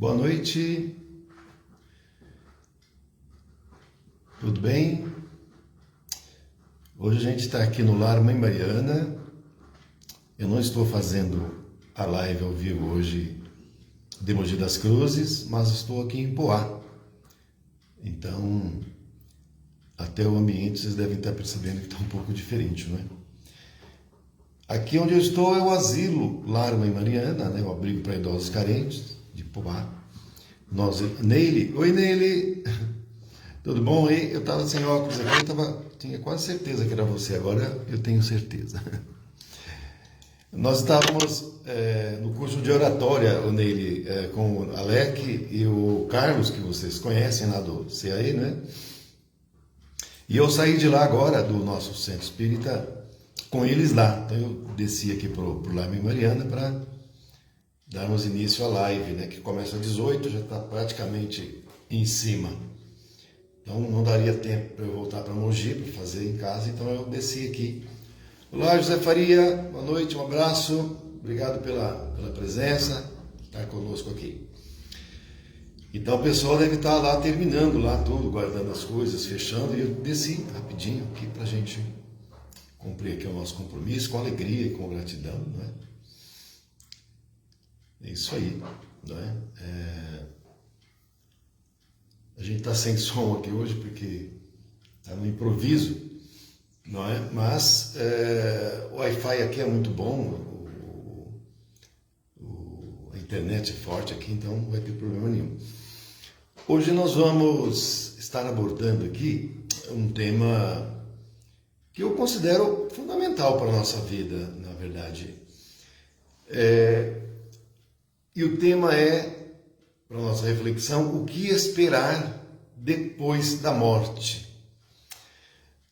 Boa noite, tudo bem? Hoje a gente está aqui no Lar Mãe Mariana. Eu não estou fazendo a live ao vivo hoje de Mogi das Cruzes, mas estou aqui em Poá. Então, até o ambiente vocês devem estar percebendo que está um pouco diferente, não é? Aqui onde eu estou é o asilo Lar Mãe Mariana, né? O abrigo para idosos carentes de Poá. Neile, oi Neile, tudo bom aí? Eu estava sem óculos aqui, tinha quase certeza que era você, agora eu tenho certeza. Nós estávamos no curso de oratória, o Neile, com o Alec e o Carlos, que vocês conhecem lá do CAE, né? E eu saí de lá agora, do nosso centro espírita, com eles lá. Então eu desci aqui para o Lar Mãe Mariana para darmos início à live, né? Que começa às 18, já está praticamente em cima. Então não daria tempo para eu voltar para Mogi para fazer em casa, então eu desci aqui. Olá, José Faria, boa noite, um abraço, obrigado pela presença, estar conosco aqui. Então o pessoal deve estar lá terminando lá tudo, guardando as coisas, fechando, e eu desci rapidinho aqui para a gente cumprir aqui o nosso compromisso, com alegria e com gratidão, não é? É isso aí, não é? A gente está sem som aqui hoje porque está no improviso, não é? Mas o Wi-Fi aqui é muito bom, a internet é forte aqui, então não vai ter problema nenhum. Hoje nós vamos estar abordando aqui um tema que eu considero fundamental para a nossa vida, na verdade. E o tema é, para a nossa reflexão, o que esperar depois da morte.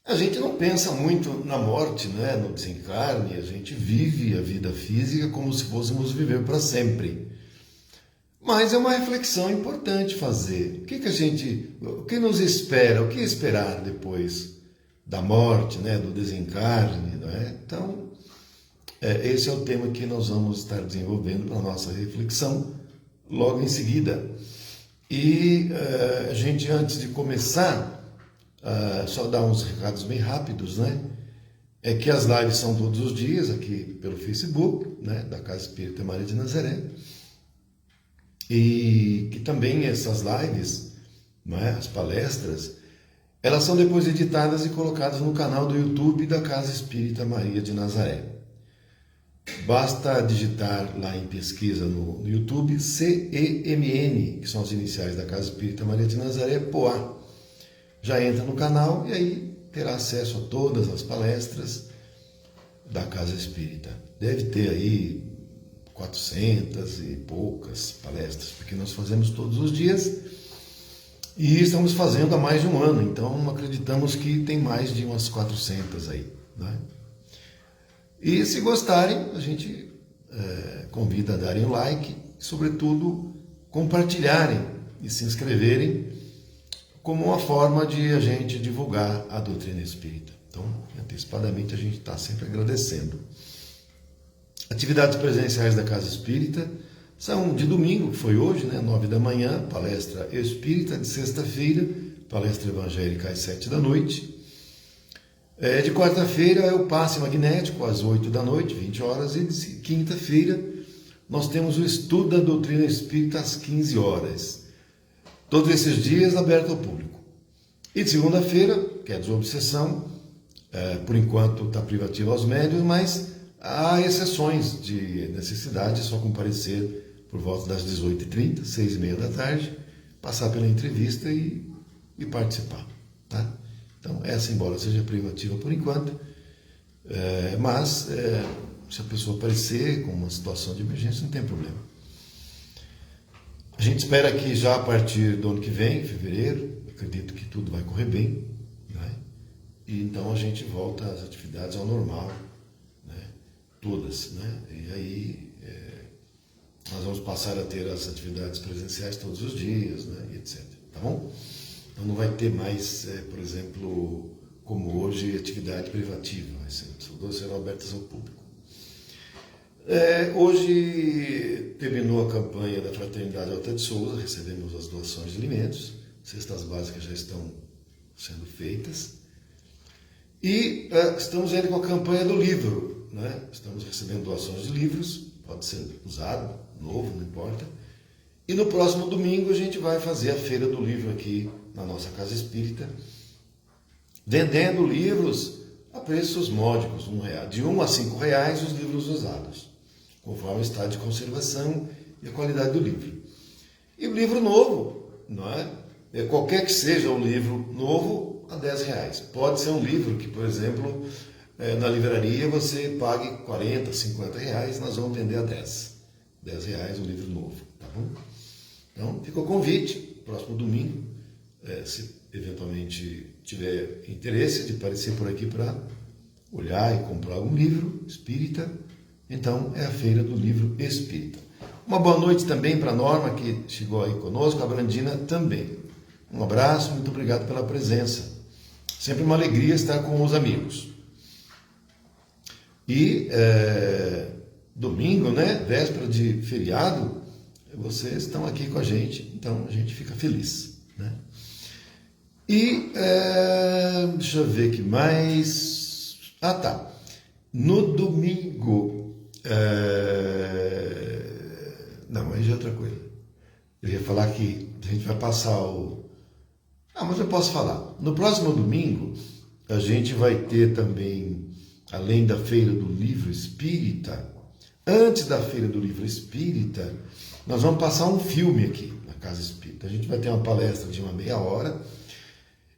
A gente não pensa muito na morte, né? No desencarne, a gente vive a vida física como se fôssemos viver para sempre. Mas é uma reflexão importante fazer. O que nos espera, o que esperar depois da morte, né? Do desencarne, não é? Então, esse é o tema que nós vamos estar desenvolvendo para a nossa reflexão logo em seguida. E a gente, antes de começar, só dar uns recados bem rápidos, né? É que as lives são todos os dias aqui pelo Facebook, né? Da Casa Espírita Maria de Nazaré. E que também essas lives, não é? As palestras, elas são depois editadas e colocadas no canal do YouTube da Casa Espírita Maria de Nazaré. Basta digitar lá em pesquisa no YouTube CEMN, que são as iniciais da Casa Espírita Maria de Nazaré, Poá. Já entra no canal e aí terá acesso a todas as palestras da Casa Espírita. Deve ter aí 400 e poucas palestras, porque nós fazemos todos os dias e estamos fazendo há mais de um ano, então acreditamos que tem mais de umas 400 aí, né? E se gostarem, a gente convida a darem o like e, sobretudo, compartilharem e se inscreverem como uma forma de a gente divulgar a doutrina espírita. Então, antecipadamente, a gente está sempre agradecendo. Atividades presenciais da Casa Espírita são de domingo, que foi hoje, né, 9 da manhã, palestra espírita, de sexta-feira, palestra evangélica às 7 da noite. De quarta-feira é o passe magnético às 8 da noite, 20 horas, e de quinta-feira nós temos o estudo da doutrina espírita às 15 horas. Todos esses dias aberto ao público. E de segunda-feira, que é a desobsessão, por enquanto está privativo aos médios, mas há exceções de necessidade, é só comparecer por volta das 18h30, 6h30 da tarde, passar pela entrevista e participar, tá? Então, essa, embora seja privativa por enquanto, mas se a pessoa aparecer com uma situação de emergência, não tem problema. A gente espera que já a partir do ano que vem, fevereiro, acredito que tudo vai correr bem, né? E então a gente volta às atividades ao normal, né? Todas, né? E aí nós vamos passar a ter as atividades presenciais todos os dias, né? E etc. Tá bom? Então não vai ter mais, por exemplo, como hoje, atividade privativa, todas serão abertas ao público. Hoje terminou a campanha da Fraternidade Alta de Souza, recebemos as doações de alimentos, cestas básicas já estão sendo feitas. E estamos indo com a campanha do livro, né? Estamos recebendo doações de livros, pode ser usado, novo, não importa. E no próximo domingo a gente vai fazer a feira do livro aqui na nossa Casa Espírita, vendendo livros a preços módicos, de R$ 1 a R$ 5 os livros usados, conforme o estado de conservação e a qualidade do livro. E o livro novo, não é? Qualquer que seja o livro novo, a R$10. Pode ser um livro que, por exemplo, na livraria você pague R$40, R$50, nós vamos vender a R$10 o livro novo, tá bom? Então, fica o convite, próximo domingo, se eventualmente tiver interesse de aparecer por aqui para olhar e comprar algum livro espírita, então é a Feira do Livro Espírita. Uma boa noite também para a Norma, que chegou aí conosco, a Brandina também. Um abraço, muito obrigado pela presença. Sempre uma alegria estar com os amigos. E domingo, né, véspera de feriado, vocês estão aqui com a gente, então a gente fica feliz, né? E deixa eu ver o que mais. Ah, tá. No domingo. Não, aí já é outra coisa. Eu ia falar que a gente vai passar o. Mas eu posso falar. No próximo domingo, a gente vai ter também, além da Feira do Livro Espírita, antes da Feira do Livro Espírita, nós vamos passar um filme aqui na Casa Espírita. A gente vai ter uma palestra de uma meia hora.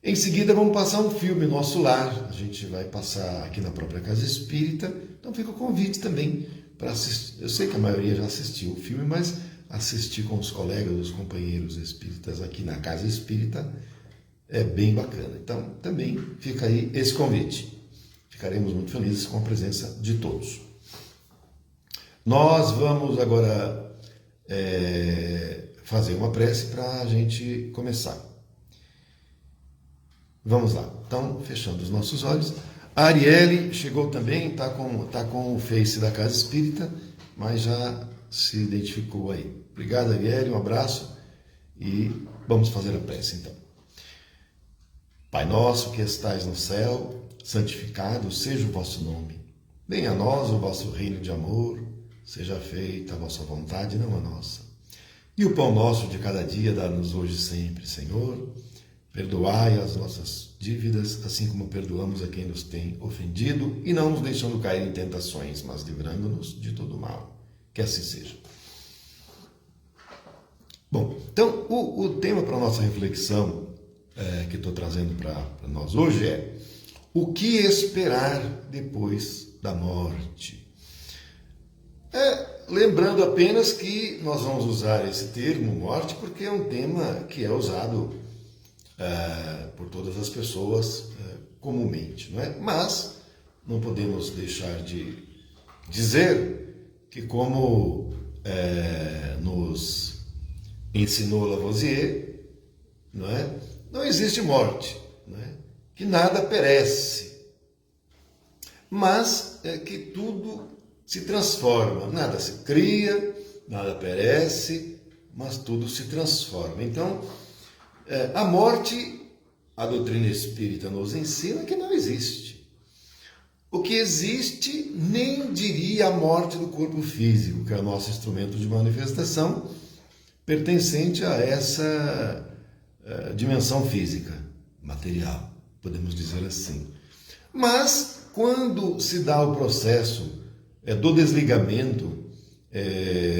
Em seguida, vamos passar um filme, Nosso Lar. A gente vai passar aqui na própria Casa Espírita. Então fica o convite também para assistir. Eu sei que a maioria já assistiu o filme, mas assistir com os colegas, os companheiros espíritas aqui na Casa Espírita é bem bacana. Então, também fica aí esse convite. Ficaremos muito felizes com a presença de todos. Nós vamos agora fazer uma prece para a gente começar. Vamos lá. Então, fechando os nossos olhos. A Arielle chegou também, está com o Face da Casa Espírita, mas já se identificou aí. Obrigado, Arielle, um abraço e vamos fazer a prece então. Pai nosso que estais no céu, santificado seja o vosso nome. Venha a nós o vosso reino de amor, seja feita a vossa vontade, não a nossa. E o pão nosso de cada dia dá-nos hoje e sempre, Senhor. Perdoai as nossas dívidas, assim como perdoamos a quem nos tem ofendido, e não nos deixando cair em tentações, mas livrando-nos de todo mal. Que assim seja. Bom, então o tema para a nossa reflexão que estou trazendo para nós hoje é: o que esperar depois da morte? Lembrando apenas que nós vamos usar esse termo morte porque é um tema que é usado por todas as pessoas comumente, não é? Mas não podemos deixar de dizer que, como nos ensinou Lavoisier, não é? Não existe morte, não é? Que nada perece, mas que tudo se transforma, nada se cria, nada perece, mas tudo se transforma. Então, a morte, a doutrina espírita nos ensina que não existe. O que existe, nem diria a morte do corpo físico, que é o nosso instrumento de manifestação, pertencente a essa dimensão física, material, podemos dizer assim. Mas, quando se dá o processo do desligamento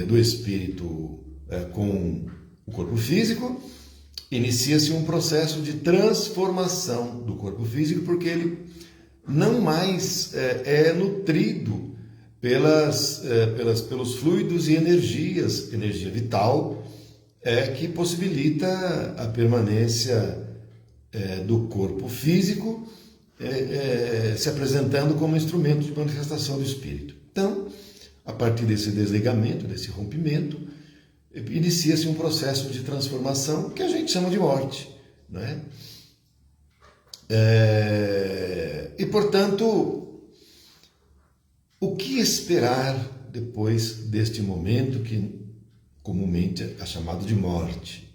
do espírito com o corpo físico, inicia-se um processo de transformação do corpo físico, porque ele não mais é nutrido pelos fluidos e energias, energia vital, que possibilita a permanência do corpo físico se apresentando como instrumento de manifestação do espírito. Então, a partir desse desligamento, desse rompimento, inicia-se um processo de transformação que a gente chama de morte, não é? E, portanto, o que esperar depois deste momento que comumente é chamado de morte.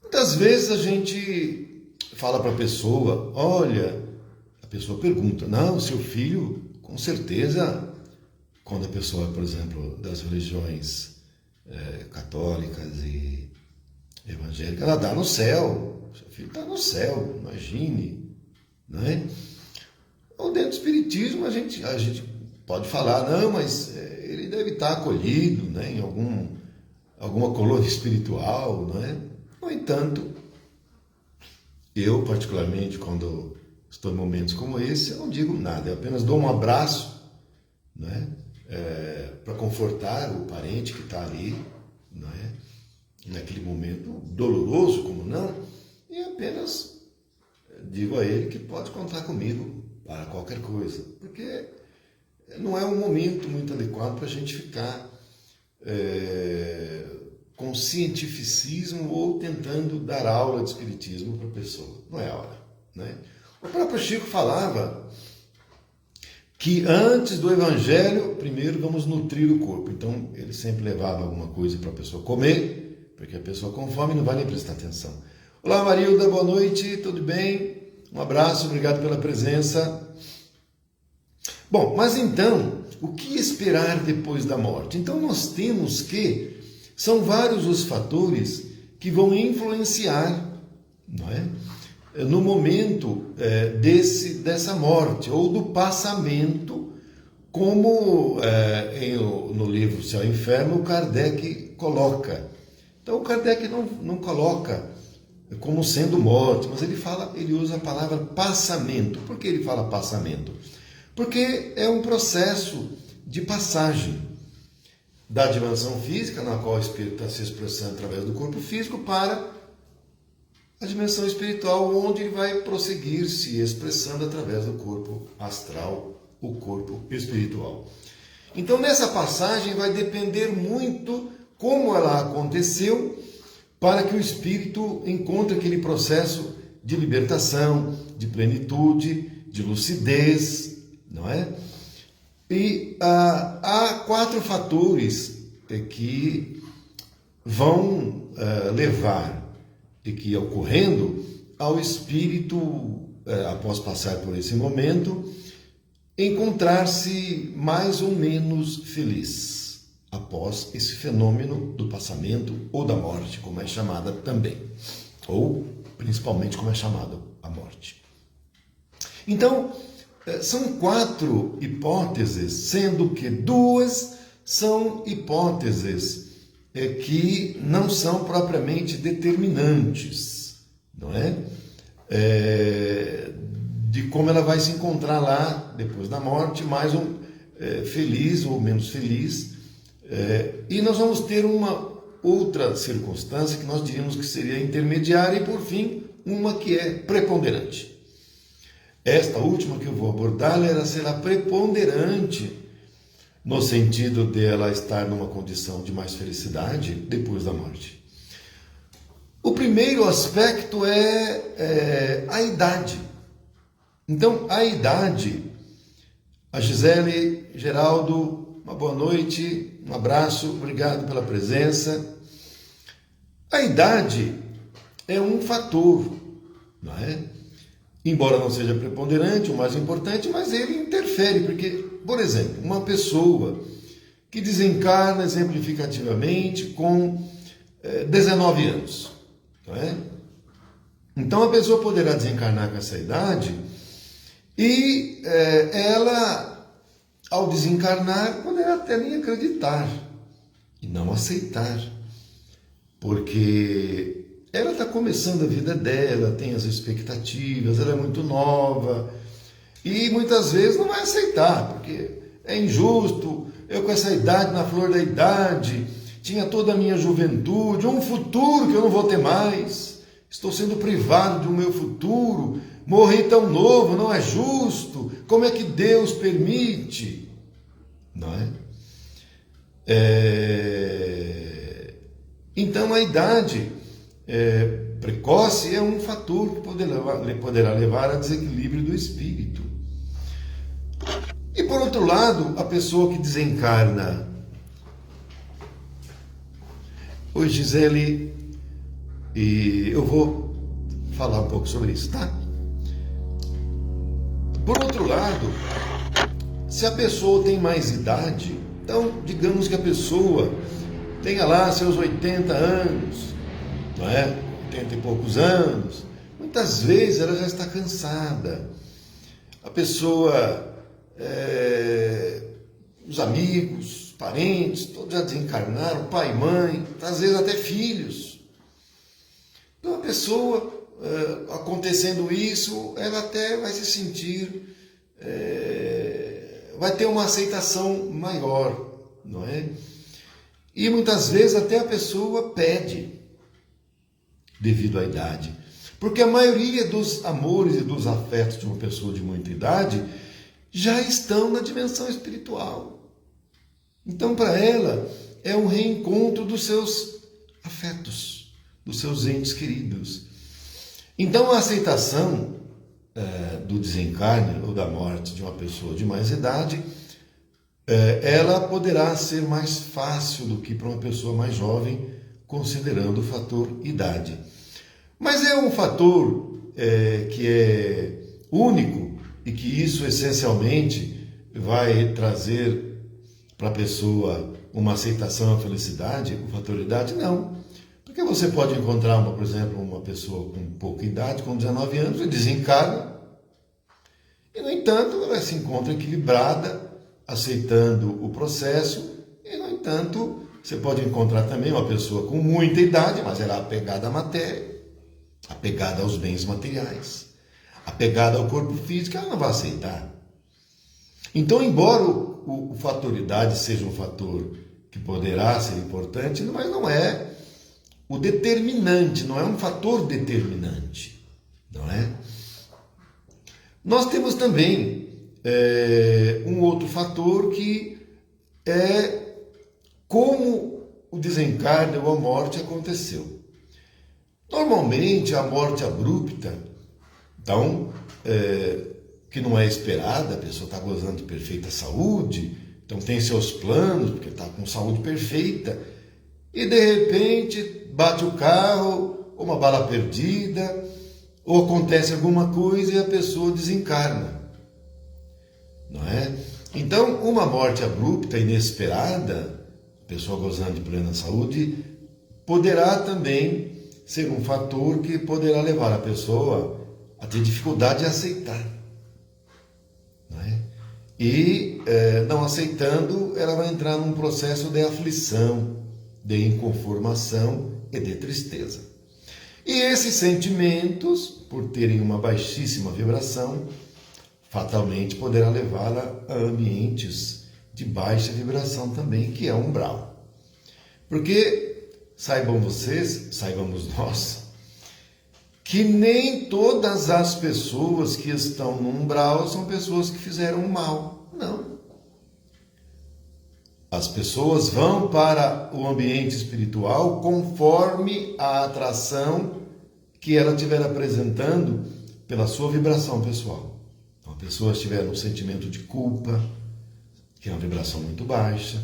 Muitas vezes a gente fala para a pessoa, olha, a pessoa pergunta, não, seu filho, com certeza, quando a pessoa, por exemplo, das religiões católicas e evangélicas, ela dá no céu, seu filho está no céu, imagine, não é? Ou dentro do espiritismo a gente pode falar, não, mas ele deve estar acolhido, né, em alguma colônia espiritual, não é? No entanto, eu particularmente, quando estou em momentos como esse, eu não digo nada, eu apenas dou um abraço, né, para confortar o parente que está ali, não é? Naquele momento doloroso, como não, e apenas digo a ele que pode contar comigo para qualquer coisa, porque não é um momento muito adequado para a gente ficar com cientificismo ou tentando dar aula de espiritismo para a pessoa. Não é a hora, né? O próprio Chico falava que antes do evangelho, primeiro vamos nutrir o corpo. Então, ele sempre levava alguma coisa para a pessoa comer, porque a pessoa com fome não vai nem prestar atenção. Olá, Marilda, boa noite, tudo bem? Um abraço, obrigado pela presença. Bom, mas então, o que esperar depois da morte? Então, nós temos que são vários os fatores que vão influenciar, não é? No momento dessa morte, ou do passamento, como no livro Céu e Inferno, o Kardec coloca. Então, o Kardec não coloca como sendo morte, mas ele usa a palavra passamento. Por que ele fala passamento? Porque é um processo de passagem da dimensão física, na qual o espírito está se expressando através do corpo físico, para a dimensão espiritual, onde ele vai prosseguir se expressando através do corpo astral, o corpo espiritual. Então, nessa passagem vai depender muito como ela aconteceu, para que o espírito encontre aquele processo de libertação, de plenitude, de lucidez, não é? E há 4 fatores que vão levar, e que ocorrendo, ao espírito, após passar por esse momento, encontrar-se mais ou menos feliz, após esse fenômeno do passamento ou da morte, como é chamada também, ou principalmente como é chamada a morte. Então, são 4 hipóteses, sendo que 2 são hipóteses que não são propriamente determinantes, não é? De como ela vai se encontrar lá depois da morte, mais feliz ou menos feliz. E nós vamos ter uma outra circunstância que nós diríamos que seria intermediária e, por fim, uma que é preponderante. Esta última que eu vou abordar, ela será preponderante no sentido dela estar numa condição de mais felicidade depois da morte. O primeiro aspecto é a idade. Então, a idade, a Gisele, Geraldo, uma boa noite, um abraço, obrigado pela presença. A idade é um fator, não é? Embora não seja preponderante, o mais importante, mas ele interfere, porque, por exemplo, uma pessoa que desencarna exemplificativamente com 19 anos, não é? Então a pessoa poderá desencarnar com essa idade e ela, ao desencarnar, poderá até nem acreditar e não aceitar, porque ela está começando a vida dela, tem as expectativas, ela é muito nova e muitas vezes não vai aceitar, porque é injusto, eu com essa idade, na flor da idade, tinha toda a minha juventude, um futuro que eu não vou ter mais, estou sendo privado do meu futuro, morri tão novo, não é justo, como é que Deus permite? Não é? Então a idade precoce é um fator que poderá levar a desequilíbrio do espírito. E por outro lado, a pessoa que desencarna. Oi, Gisele, e eu vou falar um pouco sobre isso, tá? Por outro lado, se a pessoa tem mais idade, então digamos que a pessoa tenha lá seus 80 anos, não é? 80 e poucos anos, muitas vezes ela já está cansada. A pessoa, os amigos, parentes, todos já desencarnaram, pai, mãe, às vezes até filhos. Então a pessoa, acontecendo isso, ela até vai se sentir, vai ter uma aceitação maior, não é? E muitas vezes até a pessoa pede, devido à idade. Porque a maioria dos amores e dos afetos de uma pessoa de muita idade já estão na dimensão espiritual. Então, para ela, é um reencontro dos seus afetos, dos seus entes queridos. Então, a aceitação do desencarne ou da morte de uma pessoa de mais idade, ela poderá ser mais fácil do que para uma pessoa mais jovem, considerando o fator idade. Mas é um fator que é único e que isso essencialmente vai trazer para a pessoa uma aceitação e uma felicidade, o fator idade? Não. Porque você pode encontrar, por exemplo, uma pessoa com pouca idade, com 19 anos, e desencarna, e no entanto ela se encontra equilibrada, aceitando o processo, e no entanto você pode encontrar também uma pessoa com muita idade, mas ela é apegada à matéria, apegada aos bens materiais, apegada ao corpo físico, ela não vai aceitar. Então, embora o fator idade seja um fator que poderá ser importante, mas não é o determinante, não é um fator determinante, não é? Nós temos também um outro fator que é como o desencarne ou a morte aconteceu. Normalmente, a morte abrupta, então, que não é esperada, a pessoa está gozando de perfeita saúde, então tem seus planos, porque está com saúde perfeita, e de repente bate o carro, ou uma bala perdida, ou acontece alguma coisa e a pessoa desencarna, não é? Então, uma morte abrupta, inesperada, a pessoa gozando de plena saúde, poderá também ser um fator que poderá levar a pessoa a ter dificuldade de aceitar, não é? E não aceitando, ela vai entrar num processo de aflição, de inconformação e de tristeza. E esses sentimentos, por terem uma baixíssima vibração, fatalmente poderá levá-la a ambientes de baixa vibração também, que é o umbral. Porque saibam vocês, saibamos nós, que nem todas as pessoas que estão no umbral são pessoas que fizeram mal. Não. As pessoas vão para o ambiente espiritual conforme a atração que ela estiver apresentando pela sua vibração pessoal. Então, a pessoa estiver no sentimento de culpa, que é uma vibração muito baixa.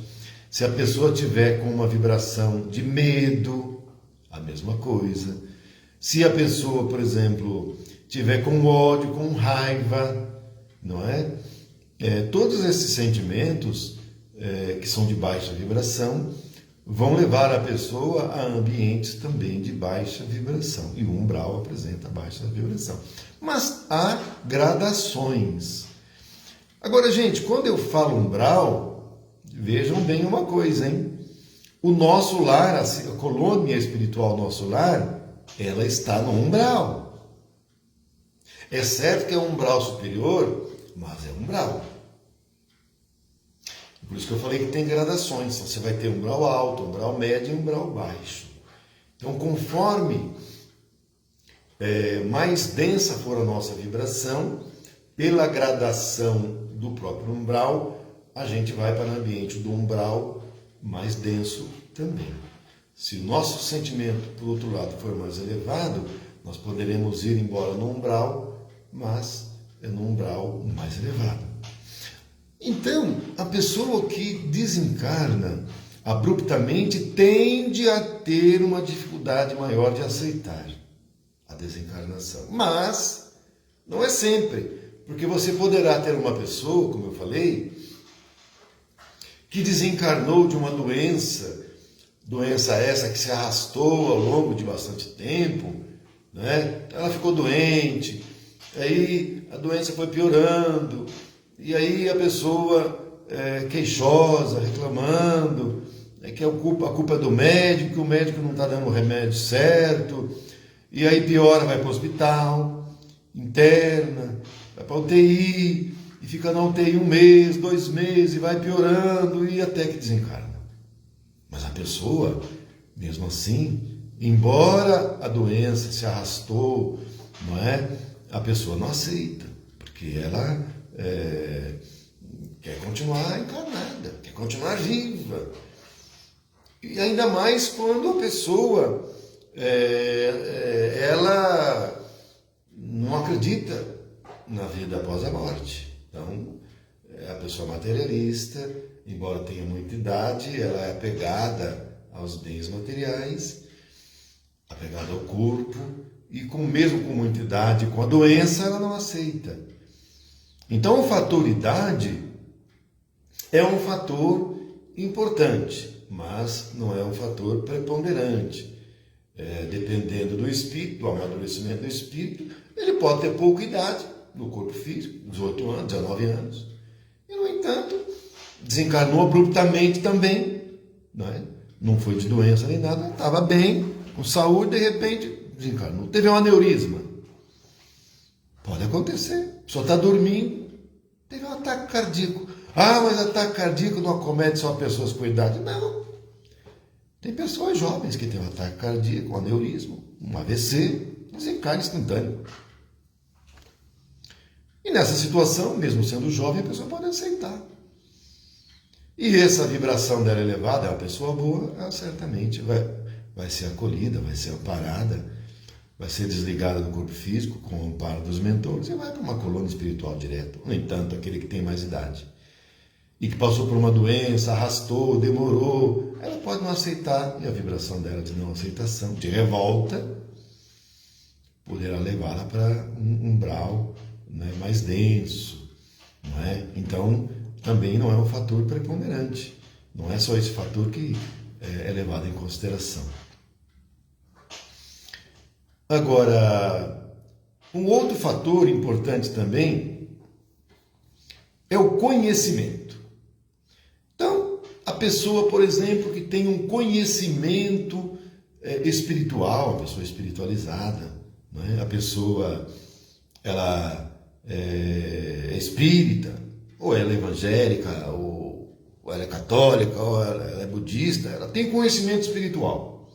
Se a pessoa tiver com uma vibração de medo, a mesma coisa. Se a pessoa, por exemplo, tiver com ódio, com raiva, não é? Todos esses sentimentos que são de baixa vibração vão levar a pessoa a ambientes também de baixa vibração. E o umbral apresenta baixa vibração. Mas há gradações. Agora, gente, quando eu falo umbral, vejam bem uma coisa, hein? O nosso lar, a colônia espiritual nosso lar, ela está no umbral. É certo que é um umbral superior, mas é umbral. Por isso que eu falei que tem gradações. Você vai ter umbral alto, umbral médio e umbral baixo. Então, conforme mais densa for a nossa vibração, pela gradação do próprio umbral, a gente vai para o ambiente do umbral mais denso também. Se o nosso sentimento, por outro lado, for mais elevado, nós poderemos ir embora no umbral, mas é no umbral mais elevado. Então, a pessoa que desencarna abruptamente tende a ter uma dificuldade maior de aceitar a desencarnação. Mas não é sempre, porque você poderá ter uma pessoa, como eu falei, que desencarnou de uma doença essa que se arrastou ao longo de bastante tempo, né? Ela ficou doente, aí a doença foi piorando, e aí a pessoa queixosa, reclamando, que a culpa é do médico, que o médico não está dando o remédio certo, e aí piora, vai para o hospital, interna, vai para a UTI, e fica na UTI 1 mês, 2 meses, e vai piorando, e até que desencarna. Mas a pessoa, mesmo assim, embora a doença se arrastou, não é? A pessoa não aceita, porque ela quer continuar encarnada, quer continuar viva. E ainda mais quando a pessoa ela não acredita na vida após a morte. Então, a pessoa materialista, embora tenha muita idade, ela é apegada aos bens materiais, apegada ao corpo, e mesmo com muita idade, com a doença, ela não aceita. Então, o fator idade é um fator importante, mas não é um fator preponderante. Dependendo do espírito, do amadurecimento do espírito, ele pode ter pouca idade no corpo físico, 18 anos, 19 anos, e, no entanto, desencarnou abruptamente também, não foi de doença nem nada, estava bem, com saúde, de repente desencarnou. Teve um aneurisma. Pode acontecer. A pessoa está dormindo, teve um ataque cardíaco. Ah, mas ataque cardíaco não acomete só pessoas com idade. Não. Tem pessoas jovens que têm um ataque cardíaco, um aneurisma, um AVC, desencarne instantâneo. E nessa situação, mesmo sendo jovem, a pessoa pode aceitar. E essa vibração dela elevada, é uma pessoa boa, ela certamente vai ser acolhida, vai ser amparada, vai ser desligada do corpo físico com o amparo dos mentores e vai para uma colônia espiritual direto. No entanto, aquele que tem mais idade e que passou por uma doença, arrastou, demorou, ela pode não aceitar, e a vibração dela de não aceitação, de revolta, poderá levá-la para um umbral, mais denso. Não é? Então, também não é um fator preponderante. Não é só esse fator que é levado em consideração. Agora, um outro fator importante também é o conhecimento. Então, a pessoa, por exemplo, que tem um conhecimento espiritual, a pessoa espiritualizada, não é? A pessoa, ela é espírita, ou ela é evangélica, ou ela é católica, ou ela é budista, ela tem conhecimento espiritual.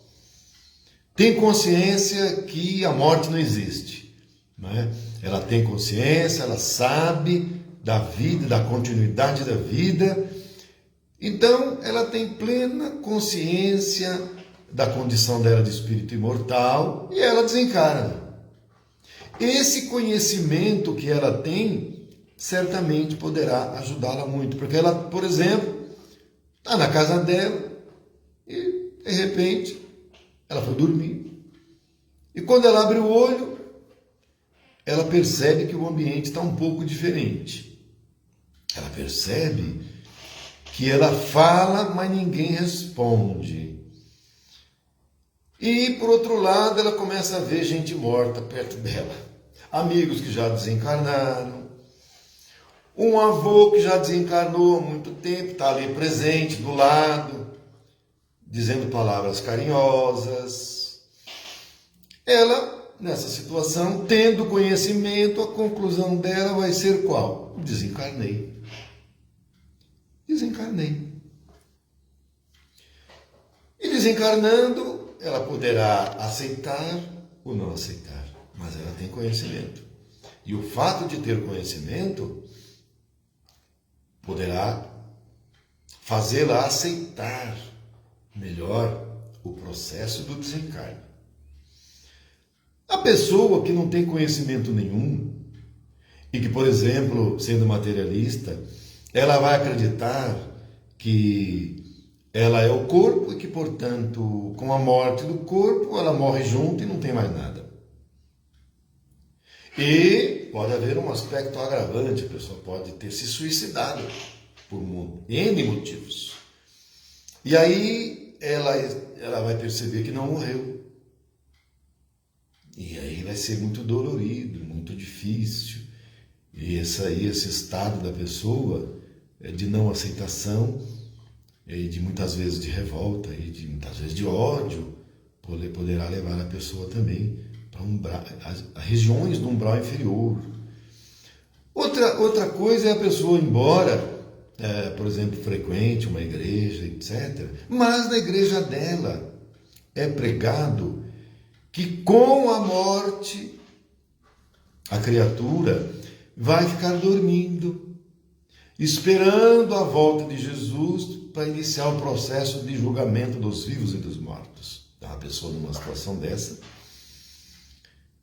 Tem consciência que a morte não existe. Não é? Ela tem consciência, ela sabe da vida, da continuidade da vida. Então, ela tem plena consciência da condição dela de espírito imortal e ela desencarna. Esse conhecimento que ela tem, certamente poderá ajudá-la muito, porque ela, por exemplo, está na casa dela e, de repente, ela foi dormir. E quando ela abre o olho, ela percebe que o ambiente está um pouco diferente. Ela percebe que ela fala, mas ninguém responde. E, por outro lado, ela começa a ver gente morta perto dela. Amigos que já desencarnaram. Um avô que já desencarnou há muito tempo, está ali presente, do lado, dizendo palavras carinhosas. Ela, nessa situação, tendo conhecimento, a conclusão dela vai ser qual? Desencarnei. Desencarnei. E desencarnando, ela poderá aceitar ou não aceitar, mas ela tem conhecimento. E o fato de ter conhecimento poderá fazê-la aceitar melhor o processo do desencarne. A pessoa que não tem conhecimento nenhum e que, por exemplo, sendo materialista, ela vai acreditar que ela é o corpo e que, portanto, com a morte do corpo, ela morre junto e não tem mais nada. E pode haver um aspecto agravante, a pessoa pode ter se suicidado por N motivos. E aí ela vai perceber que não morreu. E aí vai ser muito dolorido, muito difícil. E esse estado da pessoa de não aceitação, e de muitas vezes de revolta, e de muitas vezes de ódio, poderá levar a pessoa também para regiões do umbral inferior. Outra coisa é a pessoa, embora, por exemplo, frequente uma igreja, etc., mas na igreja dela é pregado que com a morte a criatura vai ficar dormindo, esperando a volta de Jesus para iniciar o processo de julgamento dos vivos e dos mortos. Então, a pessoa numa situação dessa,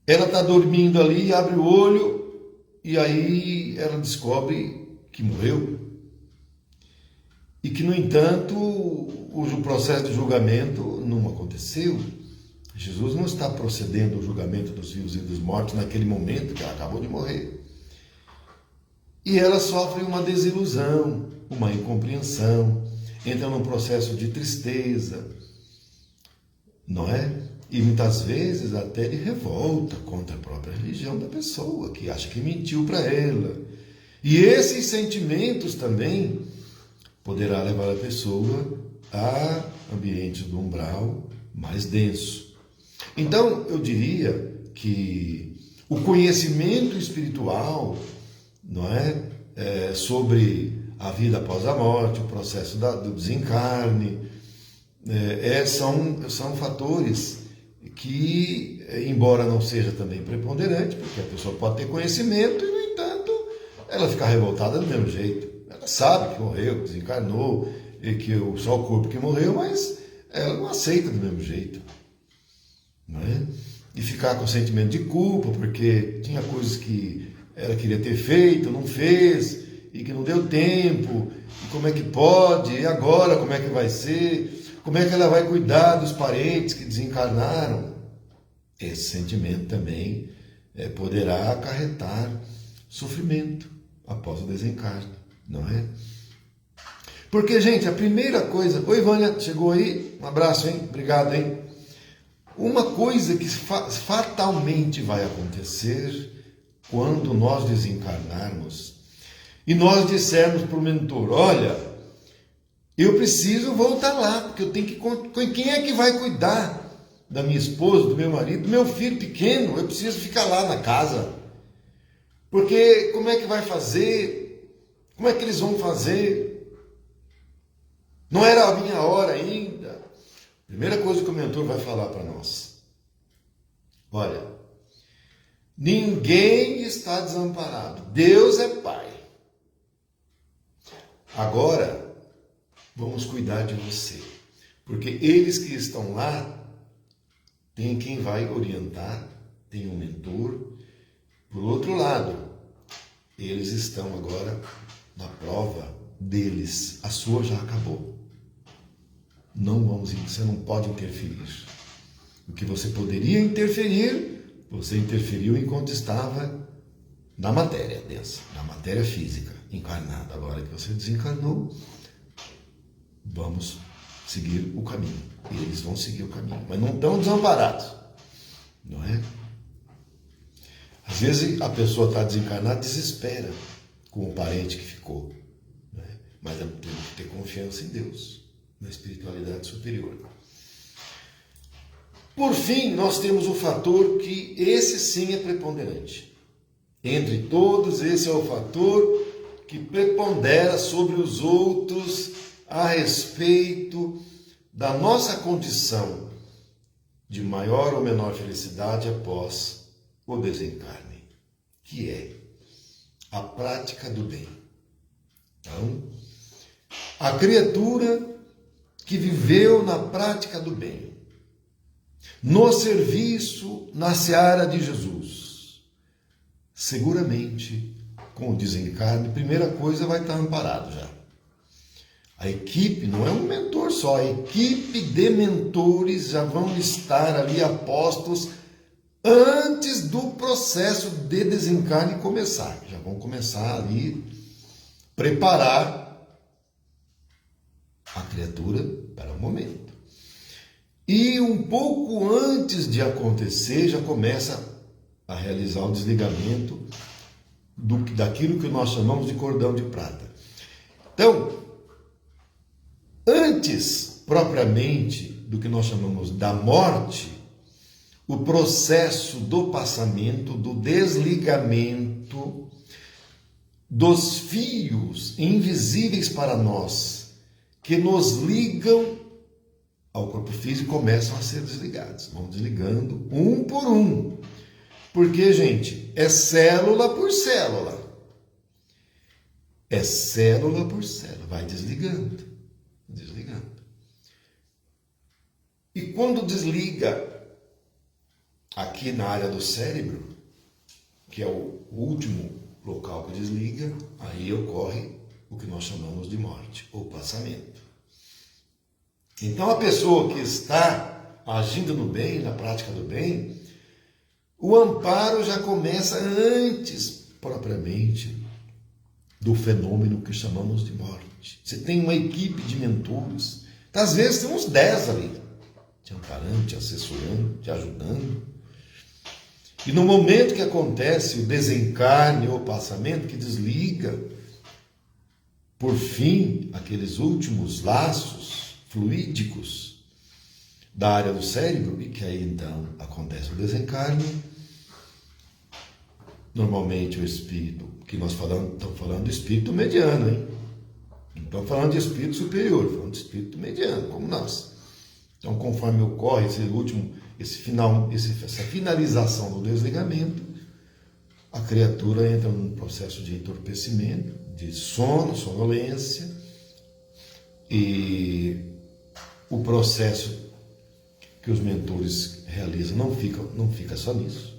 ela está dormindo ali, abre o olho e aí ela descobre que morreu. E que, no entanto, o processo de julgamento não aconteceu. Jesus não está procedendo ao julgamento dos vivos e dos mortos naquele momento que ela acabou de morrer. E ela sofre uma desilusão, uma incompreensão, entra num processo de tristeza, não é? E muitas vezes até de revolta contra a própria religião da pessoa, que acha que mentiu para ela. E esses sentimentos também poderá levar a pessoa a ambientes do umbral mais denso. Então, eu diria que o conhecimento espiritual, não é, sobre a vida após a morte, o processo do desencarne, são fatores que, embora não seja também preponderante, porque a pessoa pode ter conhecimento e, no entanto, ela fica revoltada do mesmo jeito. Ela sabe que morreu, que desencarnou, e que só o corpo que morreu, mas ela não aceita do mesmo jeito. Não é? E ficar com sentimento de culpa, porque tinha coisas que ela queria ter feito, não fez, e que não deu tempo, e como é que pode, e agora como é que vai ser, como é que ela vai cuidar dos parentes que desencarnaram. Esse sentimento também poderá acarretar sofrimento após o desencarne, não é? Porque, gente, a primeira coisa... Oi, Vânia, chegou aí? Um abraço, hein? Obrigado, hein? Uma coisa que fatalmente vai acontecer quando nós desencarnarmos e nós dissermos para o mentor, olha, eu preciso voltar lá, porque eu tenho que... Quem é que vai cuidar da minha esposa, do meu marido, do meu filho pequeno? Eu preciso ficar lá na casa. Porque como é que vai fazer? Como é que eles vão fazer? Não era a minha hora ainda. Primeira coisa que o mentor vai falar para nós. Olha, ninguém está desamparado. Deus é Pai. Agora, vamos cuidar de você. Porque eles que estão lá, tem quem vai orientar, tem um mentor. Por outro lado, eles estão agora na prova deles. A sua já acabou. Você não pode interferir. O que você poderia interferir, você interferiu enquanto estava na matéria densa, na matéria física, encarnada. Agora que você desencarnou, vamos seguir o caminho. E eles vão seguir o caminho, mas não estão desamparados, não é? Às vezes a pessoa está desencarnada, desespera com o parente que ficou, né? Mas temos que ter confiança em Deus, na espiritualidade superior. Por fim, nós temos o fator que esse sim é preponderante. Entre todos, esse é o fator que prepondera sobre os outros a respeito da nossa condição de maior ou menor felicidade após o desencarne, que é a prática do bem. Então, a criatura que viveu na prática do bem, no serviço na seara de Jesus, seguramente com o desencarne, primeira coisa vai estar amparado já. A equipe não é um mentor só, a equipe de mentores já vão estar ali apostos antes do processo de desencarne começar. Já vão começar ali preparar a criatura para o momento. E um pouco antes de acontecer, já começa a realizar o desligamento daquilo que nós chamamos de cordão de prata. Então, antes, propriamente, do que nós chamamos da morte, o processo do passamento, do desligamento dos fios invisíveis para nós, que nos ligam ao corpo físico, começam a ser desligados. Vão desligando um por um. Porque, gente, é célula por célula. É célula por célula. Vai desligando. Desligando. E quando desliga aqui na área do cérebro, que é o último local que desliga, aí ocorre o que nós chamamos de morte, ou passamento. Então a pessoa que está agindo no bem, na prática do bem, o amparo já começa antes, propriamente, do fenômeno que chamamos de morte. Você tem uma equipe de mentores, às vezes tem uns 10 ali, te amparando, te assessorando, te ajudando. E no momento que acontece o desencarne ou o passamento, que desliga, por fim, aqueles últimos laços fluídicos da área do cérebro, e que aí então acontece o desencarne, normalmente o espírito, que nós estamos falando de espírito mediano, hein? Não estamos falando de espírito superior, falando de espírito mediano, como nós. Então, conforme ocorre essa finalização do desligamento, a criatura entra num processo de entorpecimento, de sono, sonolência, e o processo que os mentores realizam não fica só nisso.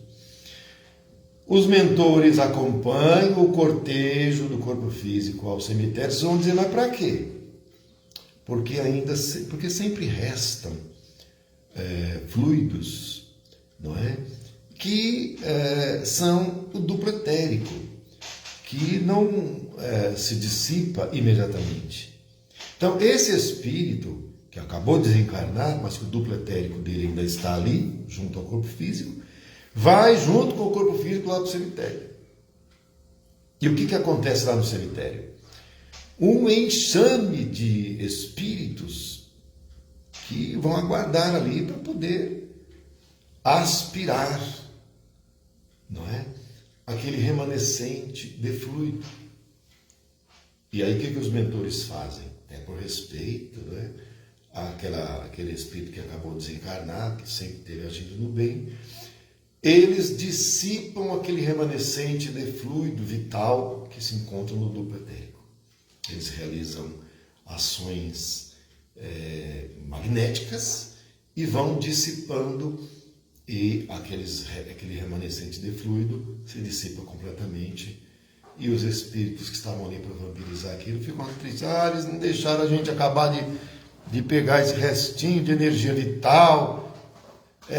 Os mentores acompanham o cortejo do corpo físico ao cemitério. Vocês vão dizer, mas para quê? Porque sempre restam fluidos, não é? Que são o duplo etérico, que não se dissipa imediatamente. Então, esse espírito que acabou de desencarnar, mas que o duplo etérico dele ainda está ali, junto ao corpo físico, vai junto com o corpo físico lá para o cemitério. E o que acontece lá no cemitério? Um enxame de espíritos que vão aguardar ali para poder aspirar, não é? Aquele remanescente de fluido. E aí o que os mentores fazem? Por respeito, né? Aquele espírito que acabou de desencarnar, que sempre esteve agindo no bem, eles dissipam aquele remanescente de fluido vital que se encontra no duplo etérico. Eles realizam ações magnéticas e vão dissipando, e aquele remanescente de fluido se dissipa completamente, e os espíritos que estavam ali para vampirizar aquilo ficam tristes. Eles não deixaram a gente acabar de pegar esse restinho de energia vital,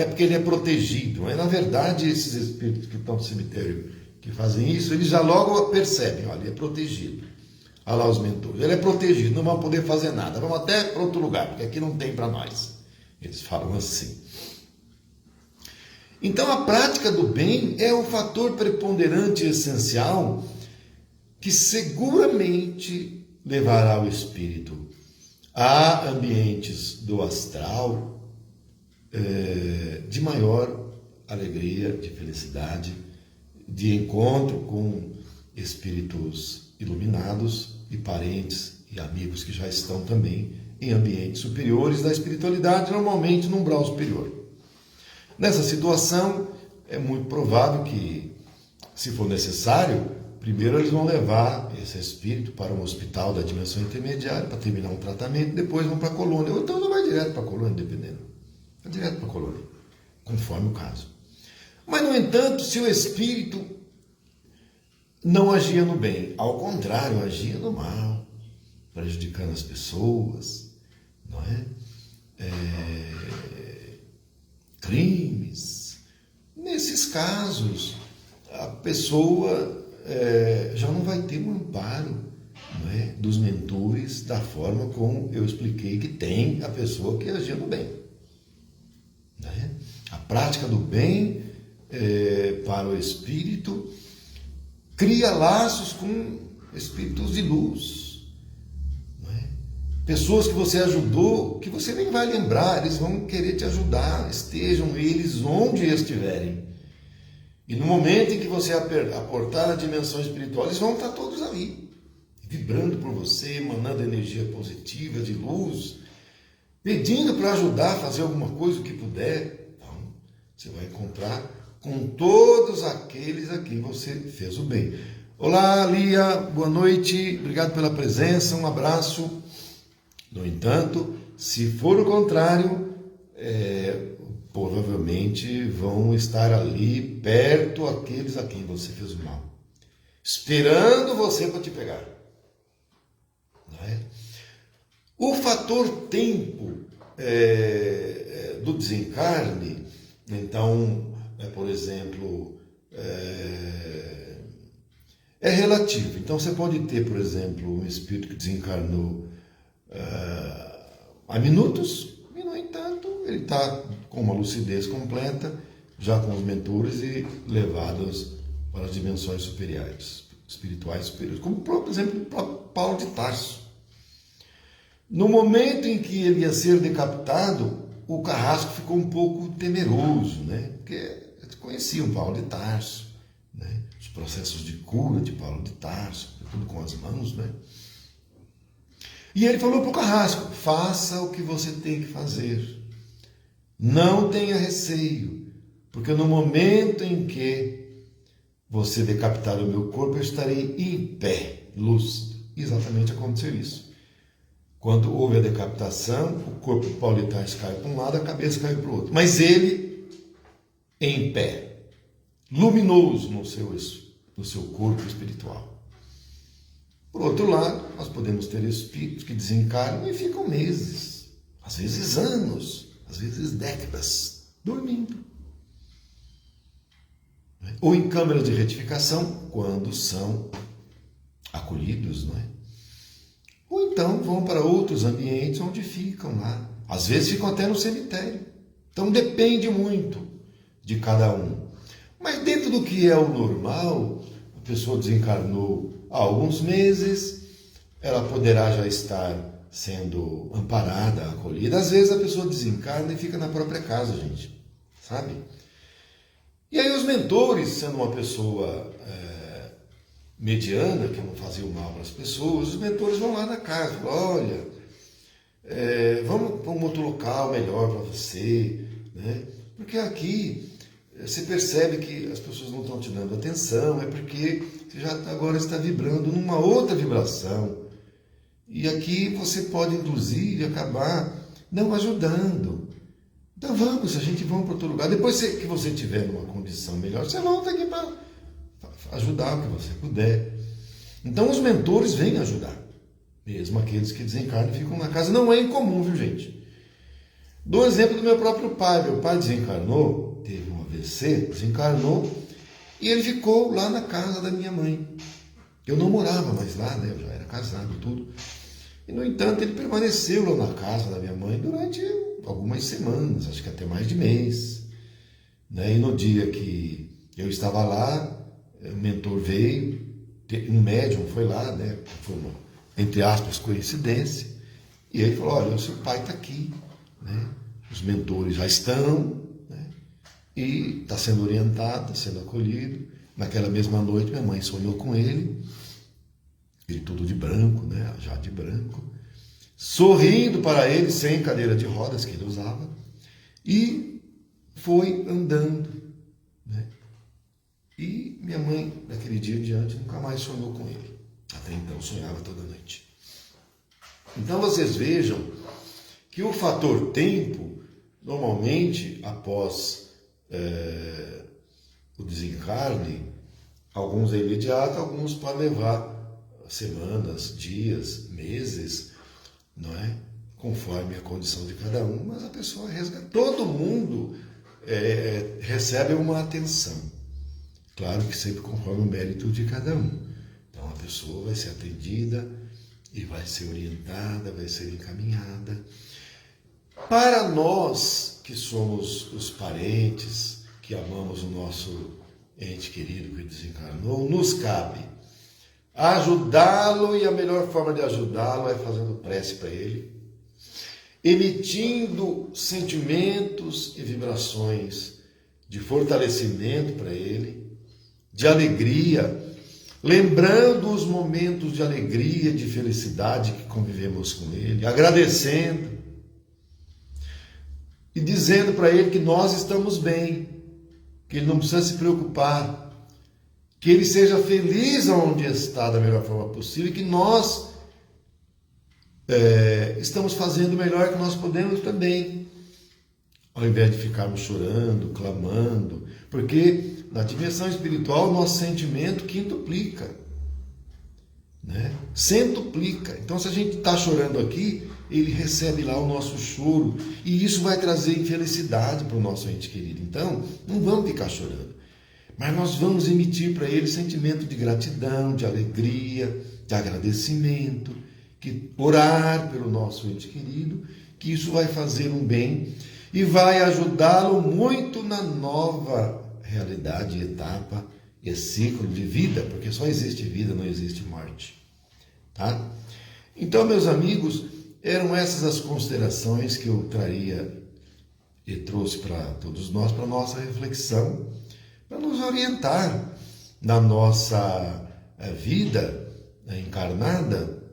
porque ele é protegido. Mas, na verdade, esses espíritos que estão no cemitério, que fazem isso, eles já logo percebem, olha, ele é protegido. Olha lá os mentores, ele é protegido, não vão poder fazer nada, vamos até para outro lugar, porque aqui não tem para nós. Eles falam assim. Então, a prática do bem é o fator preponderante e essencial que seguramente levará o espírito a ambientes do astral de maior alegria, de felicidade, de encontro com espíritos iluminados e parentes e amigos que já estão também em ambientes superiores da espiritualidade, normalmente num grau superior. Nessa situação, é muito provável que, se for necessário, primeiro eles vão levar esse espírito para um hospital da dimensão intermediária para terminar um tratamento, depois vão para a colônia, ou então não vai direto para a colônia, dependendo. Vai direto para a colônia, conforme o caso. Mas, no entanto, se o espírito não agia no bem, ao contrário, agia no mal, prejudicando as pessoas, não é? Crimes. Nesses casos, a pessoa já não vai ter um amparo, não é, dos mentores da forma como eu expliquei que tem a pessoa que agia no bem. Não é? A prática do bem para o espírito cria laços com espíritos de luz. Não é? Pessoas que você ajudou, que você nem vai lembrar, eles vão querer te ajudar, estejam eles onde estiverem. E no momento em que você aportar a dimensão espiritual, eles vão estar todos ali, vibrando por você, emanando energia positiva, de luz, pedindo para ajudar a fazer alguma coisa, o que puder. Então, você vai encontrar com todos aqueles a quem você fez o bem. Olá, Lia, boa noite, obrigado pela presença, um abraço. No entanto, se for o contrário, provavelmente vão estar ali perto aqueles a quem você fez o mal, esperando você para te pegar. Não é? O fator tempo do desencarne, então, por exemplo, é relativo. Então você pode ter, por exemplo, um espírito que desencarnou há minutos, e no entanto ele está com uma lucidez completa, já com os mentores e levados para as dimensões superiores, espirituais superiores, como por exemplo o próprio Paulo de Tarso. No momento em que ele ia ser decapitado, o Carrasco ficou um pouco temeroso, né? Porque eles conheciam Paulo de Tarso, né? Os processos de cura de Paulo de Tarso, tudo com as mãos, né? E ele falou para o Carrasco: faça o que você tem que fazer, não tenha receio, porque no momento em que você decapitar o meu corpo, eu estarei em pé, lúcido. Exatamente aconteceu isso. Quando houve a decapitação, o corpo de Paulo de Tarso caiu para um lado, a cabeça caiu para o outro. Mas ele, em pé, luminoso no seu corpo espiritual. Por outro lado, nós podemos ter espíritos que desencarnam e ficam meses, às vezes anos, às vezes décadas, dormindo. Ou em câmeras de retificação, quando são acolhidos, não é? Ou então vão para outros ambientes onde ficam lá. Às vezes ficam até no cemitério. Então depende muito de cada um. Mas dentro do que é o normal, a pessoa desencarnou há alguns meses, ela poderá já estar sendo amparada, acolhida. Às vezes a pessoa desencarna e fica na própria casa, gente. Sabe? E aí os mentores, sendo uma pessoa mediana, que não fazia o mal para as pessoas, os mentores vão lá na casa, falam: olha, vamos para um outro local melhor para você, né? Porque aqui você percebe que as pessoas não estão te dando atenção, é porque você já agora está vibrando numa outra vibração. E aqui você pode, inclusive, acabar não ajudando. Então vamos, a gente vai para outro lugar. Depois que você tiver numa condição melhor, você volta aqui para ajudar o que você puder. Então os mentores vêm ajudar, mesmo aqueles que desencarnam e ficam na casa. Não é incomum, viu, gente? Dou exemplo do meu próprio pai. Meu pai desencarnou, teve um AVC, desencarnou, e ele ficou lá na casa da minha mãe. Eu não morava mais lá, né? Eu já era casado, tudo. E, no entanto, ele permaneceu lá na casa da minha mãe durante algumas semanas, acho que até mais de mês, né? E no dia que eu estava lá, o mentor veio, um médium foi lá, né? Foi uma, entre aspas, coincidência, e ele falou: olha, o seu pai está aqui, né? Os mentores já estão, né? E está sendo orientado, está sendo acolhido. Naquela mesma noite, minha mãe sonhou com ele todo de branco, né? Já de branco, sorrindo para ele, sem cadeira de rodas que ele usava, e foi andando, né? E minha mãe, daquele dia em diante, nunca mais sonhou com ele. Até então, sonhava toda noite. Então, vocês vejam que o fator tempo, normalmente, após o desencarne, Alguns é imediato, alguns podem levar semanas, dias, meses, não é? Conforme a condição de cada um, mas a pessoa resgata. Todo mundo recebe uma atenção. Claro que sempre conforme o mérito de cada um. Então a pessoa vai ser atendida e vai ser orientada, vai ser encaminhada. Para nós que somos os parentes, que amamos o nosso ente querido que desencarnou, nos cabe ajudá-lo, e a melhor forma de ajudá-lo é fazendo prece para ele, emitindo sentimentos e vibrações de fortalecimento para ele, de alegria, lembrando os momentos de alegria, de felicidade que convivemos com ele, agradecendo e dizendo para ele que nós estamos bem, que ele não precisa se preocupar, que ele seja feliz onde está da melhor forma possível, e que nós estamos fazendo o melhor que nós podemos também, ao invés de ficarmos chorando, clamando, porque na dimensão espiritual o nosso sentimento quintuplica, né? Centuplica. Então, se a gente está chorando aqui, ele recebe lá o nosso choro, e isso vai trazer infelicidade para o nosso ente querido. Então, não vamos ficar chorando, mas nós vamos emitir para ele sentimento de gratidão, de alegria, de agradecimento, que orar pelo nosso ente querido, que isso vai fazer um bem e vai ajudá-lo muito na nova realidade, etapa e ciclo de vida, porque só existe vida, não existe morte, tá? Então, meus amigos, eram essas as considerações que eu traria e trouxe para todos nós, para nossa reflexão, para nos orientar na nossa vida encarnada,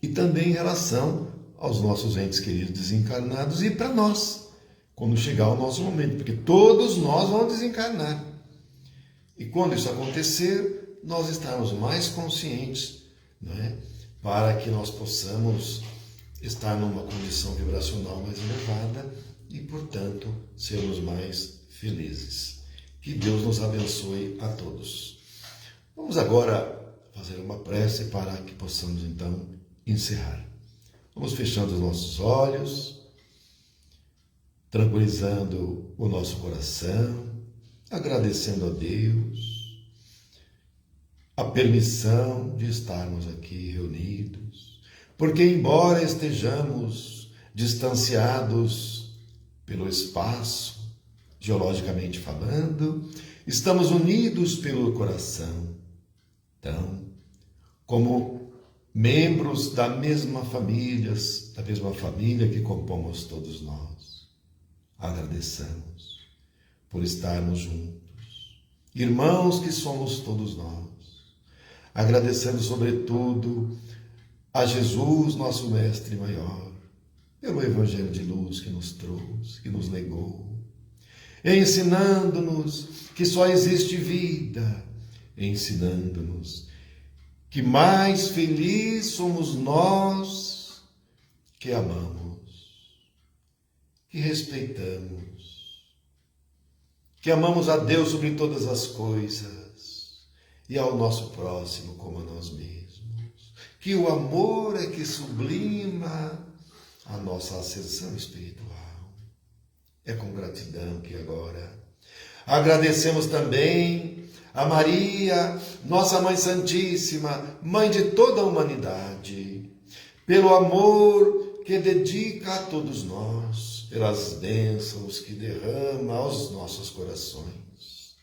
e também em relação aos nossos entes queridos desencarnados, e para nós, quando chegar o nosso momento, porque todos nós vamos desencarnar. E quando isso acontecer, nós estarmos mais conscientes, não é? Para que nós possamos estar numa condição vibracional mais elevada e, portanto, sermos mais felizes. Que Deus nos abençoe a todos. Vamos agora fazer uma prece para que possamos, então, encerrar. Vamos fechando os nossos olhos, tranquilizando o nosso coração, agradecendo a Deus a permissão de estarmos aqui reunidos, porque embora estejamos distanciados pelo espaço, geologicamente falando, estamos unidos pelo coração. Então, como membros da mesma família que compomos todos nós, agradeçamos por estarmos juntos, irmãos que somos todos nós, agradecendo sobretudo a Jesus, nosso Mestre Maior, pelo Evangelho de luz que nos trouxe, que nos legou, ensinando-nos que só existe vida, ensinando-nos que mais feliz somos nós que amamos, que respeitamos, que amamos a Deus sobre todas as coisas e ao nosso próximo como a nós mesmos, que o amor é que sublima a nossa ascensão espiritual. É com gratidão que agora agradecemos também a Maria, nossa Mãe Santíssima, Mãe de toda a humanidade, pelo amor que dedica a todos nós, pelas bênçãos que derrama aos nossos corações,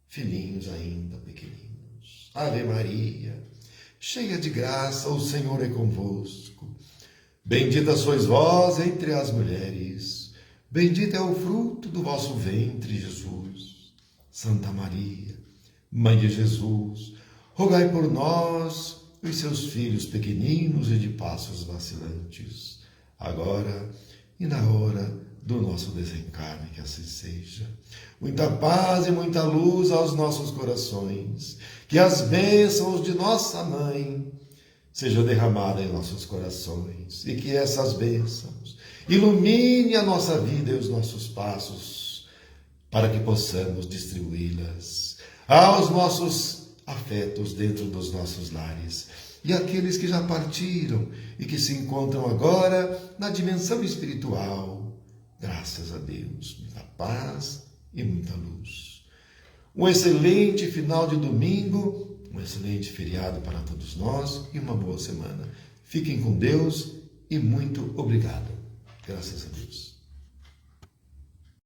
filhinhos ainda pequeninos. Ave Maria, cheia de graça, o Senhor é convosco. Bendita sois vós entre as mulheres, bendito é o fruto do vosso ventre, Jesus. Santa Maria, Mãe de Jesus, rogai por nós, os seus filhos pequeninos e de passos vacilantes, agora e na hora do nosso desencarne, que assim seja. Muita paz e muita luz aos nossos corações, que as bênçãos de nossa Mãe sejam derramadas em nossos corações, e que essas bênçãos ilumine a nossa vida e os nossos passos, para que possamos distribuí-las aos nossos afetos dentro dos nossos lares e aqueles que já partiram e que se encontram agora na dimensão espiritual. Graças a Deus, muita paz e muita luz. Um excelente final de domingo, um excelente feriado para todos nós e uma boa semana. Fiquem com Deus e muito obrigado. Graças a Deus.